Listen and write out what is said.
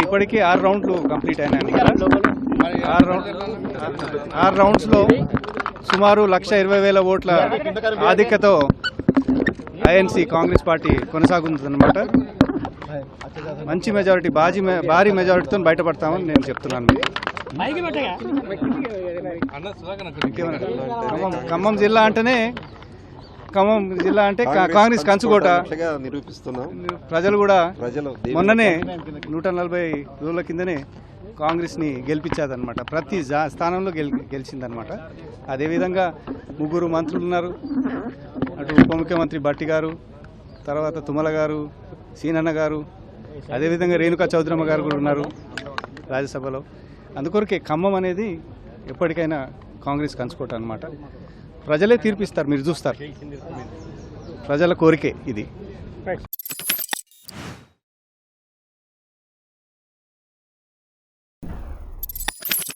ఇప్పటికీ 6 రౌండ్లు కంప్లీట్ అయినాయి. 6 రౌండ్స్లో సుమారు 1,20,000 ఓట్ల ఆధిక్యతతో ఐఎన్సీ కాంగ్రెస్ పార్టీ కొనసాగుతుందన్నమాట. మంచి మెజారిటీ, భారీ మెజారిటీతో బయటపడతామని నేను చెప్తున్నాను. ఖమ్మం జిల్లా అంటే కాంగ్రెస్ కంచుకోట నిరూపిస్తున్నాం. ప్రజలు కూడా మొన్ననే 140 రోజుల కిందనే కాంగ్రెస్ని గెలిపించాదనమాట. ప్రతి స్థానంలో గెలిచిందనమాట. అదేవిధంగా 3 మంత్రులు ఉన్నారు. అటు ఉప ముఖ్యమంత్రి భట్టి గారు, తర్వాత తుమ్మల గారు, సీనన్న గారు, అదేవిధంగా రేణుకా చౌదరమ్మ గారు కూడా ఉన్నారు రాజ్యసభలో. అందుకొరకే ఖమ్మం అనేది ఎప్పటికైనా కాంగ్రెస్ కంచుకోట అనమాట. ప్రజలే తీర్పిస్తారు, మీరు చూస్తారు. ప్రజల కోరికే ఇది.